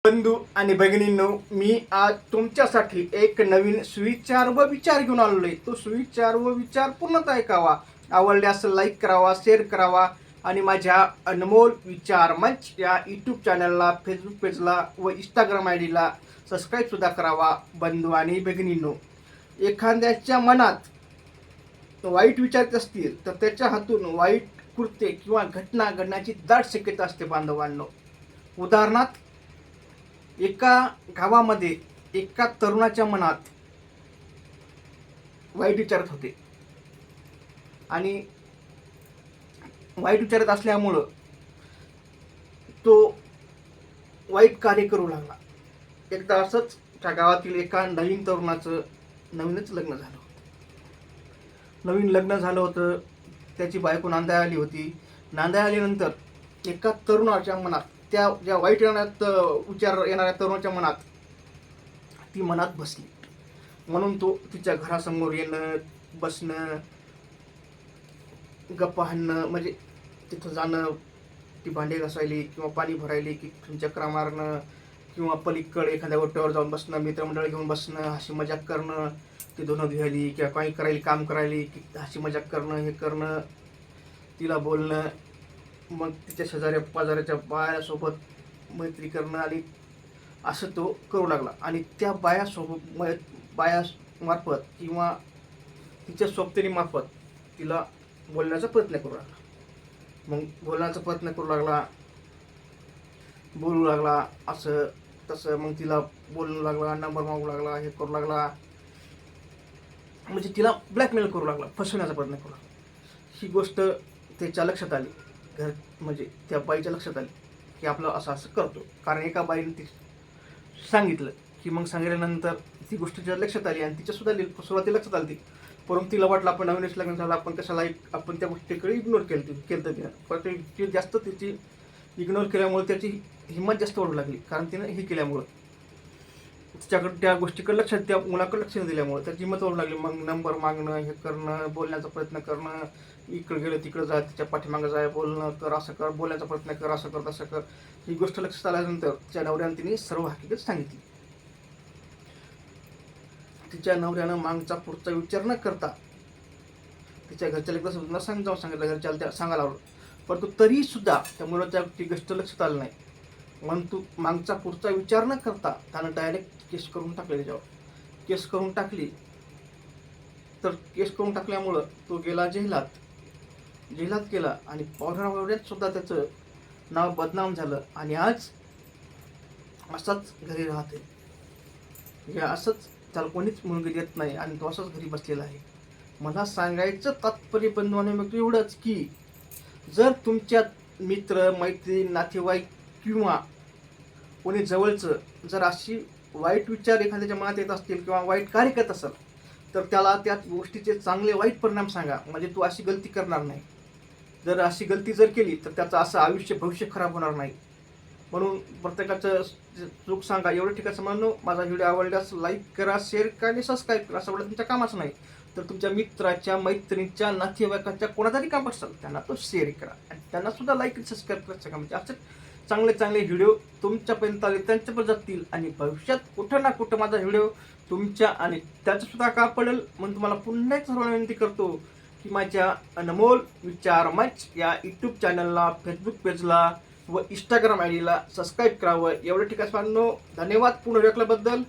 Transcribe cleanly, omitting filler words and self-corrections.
बंधू आणि भगिनींनो, मी आज तुमच्यासाठी एक नवीन सुविचार व विचार घेऊन आलेलो आहे. तो सुविचार व विचार पूर्णतः ऐकावा, आवडल्यास लाईक करावा, शेअर करावा आणि माझ्या अनमोल विचार मंच या यूट्यूब चॅनलला, फेसबुक पेजला व इंस्टाग्राम आय डीला सबस्क्राईब सुद्धा करावा. बंधू आणि भगिनींनो, एखाद्याच्या मनात वाईट विचार असतील तर त्याच्या हातून वाईट कृत्य किंवा घटना घडण्याची दाट शक्यता असते. बांधवांनो, उदाहरणार्थ, एका गावामध्ये एका तरुणाच्या मनात वाईट विचारत होते आणि वाईट विचारत असल्यामुळं तो वाईट कार्य करू लागला. एकदा असंच त्या गावातील एका नवीन तरुणाचं नवीन लग्न झालं होतं. त्याची बायको नांदाय आली होती. नांदाय आल्यानंतर एका तरुणाच्या मनात, त्या ज्या वाईट विचार येणाऱ्या तरुणाच्या मनात ती मनात बसली. म्हणून तो तिच्या घरासमोर येणं, बसणं, गप्पा हाणणं, म्हणजे तिथं जाणं, ती भांडे घासायली किंवा पाणी भरायली की चक्रा मारणं किंवा पलीकडे एखाद्या ओट्यावर जाऊन बसणं, मित्रमंडळ घेऊन बसणं, हसी मजाक करणं, ती धुणं धुवायली किंवा काही करायली, काम करायली की हसी मजाक करणं, हे करणं, तिला बोलणं, मग तिच्या शेजाऱ्या पाजाऱ्याच्या बायासोबत मैत्री करणं आणि असं तो करू लागला. आणि त्या बायामार्फत किंवा तिच्या सोबतीमार्फत तिला बोलण्याचा प्रयत्न करू लागला. मग बोलू लागला असं तसं. मग तिला बोलू लागला, नंबर मागू लागला, हे करू लागला, म्हणजे तिला ब्लॅकमेल करू लागला, फसवण्याचा प्रयत्न करू लागला. ही गोष्ट त्याच्या लक्षात आली, म्हणजे त्या बाईच्या लक्षात आली की आपलं असं असं करतो. कारण एका बाईने ती सांगितलं की, मग सांगितल्यानंतर ती गोष्ट तिच्या लक्षात आली आणि तिच्या सुद्धा सुरुवातीला लक्षात आली. परंतु तिला वाटलं आपण नवीनच लग्न झालं, आपण कशाला आपण त्या गोष्टीकडे इग्नोर केलं तिनं. पण ती जास्त तिची इग्नोर केल्यामुळे त्याची हिंमत जास्त वाढू लागली. कारण तिनं हे केल्यामुळं, तिच्याकडे त्या गोष्टीकडे त्या मुलाकडे लक्ष न दिल्यामुळे त्याची हिंमत वाढू लागली. मग नंबर मागणं, हे करणं, बोलण्याचा प्रयत्न करणं, इकडे गेलं तिकडे जा, तिच्या पाठीमागं जाय, बोलणं कर, असं कर, बोलण्याचा प्रयत्न कर, असं कर तसं कर. ही गोष्ट लक्षात आल्यानंतर तिच्या नवऱ्यानं तिने सर्व हकीकत सांगितली. तिच्या नवऱ्यानं मागचा पुढचा विचार न करता तिच्या घरच्या एकदा न समजावून सांगितलं, घरच्या त्या सांगायला लावलं. परंतु तरी सुद्धा त्या मुलाच्या ती गोष्ट लक्षात आलं नाही. म्हणून तू मागचा पुढचा विचार न करता त्यानं डायरेक्ट केस करून टाकली. त्याच्यावर केस करून टाकली. तर केस करून टाकल्यामुळं तो गेला जेलात गेला आणि पावसाळ्यात सुद्धा त्याचं नाव बदनाम झालं. आणि आज असाच घरी राहते, असंच त्याला कोणीच मुलगी देत नाही आणि तो असाच घरी बसलेला आहे. मला सांगायचं तात्पर्य बंधूंनो मग एवढंच की, जर तुमच्या मित्र, मैत्रीण, नातेवाईक किंवा कोणी जवळचं जर अशी वाईट विचार एखाद्याच्या मनात येत असतील किंवा वाईट कार्य करत असेल, तर त्याला त्या गोष्टीचे चांगले वाईट परिणाम सांगा, म्हणजे तू अशी गलती करणार नाही. जर अशी गलती जर केली तर त्याचं असं भविष्य खराब होणार नाही. म्हणून प्रत्येकाचं चूक सांगा. एवढं ठिकाणचं म्हणून माझा व्हिडिओ आवडल्यास लाईक करा, शेअर करा आणि सबस्क्राईब करा. असं तुमच्या कामाचं नाही, तर तुमच्या मित्राच्या, मैत्रिणीच्या, नातेवाईकाच्या कोणातरी काम असेल त्यांना तो शेअर करा आणि त्यांना सुद्धा लाईक आणि सबस्क्राईब करायचं काम. म्हणजे असं चांगले व्हिडिओ तुमच्यापर्यंत आले, त्यांच्यापर्यंत जातील आणि भविष्यात कुठं ना कुठं माझा व्हिडिओ तुमच्या आणि त्याचं सुद्धा काम पडेल. म्हणून तुम्हाला पुन्हा एक सर्वांना विनंती करतो की माझ्या अनमोल विचार मंच या यूट्यूब चॅनलला, फेसबुक पेजला व इंस्टाग्राम आय डीला सबस्क्राईब करावं. एवढं ठिकाण धन्यवाद पूर्ण ऐकल्याबद्दल.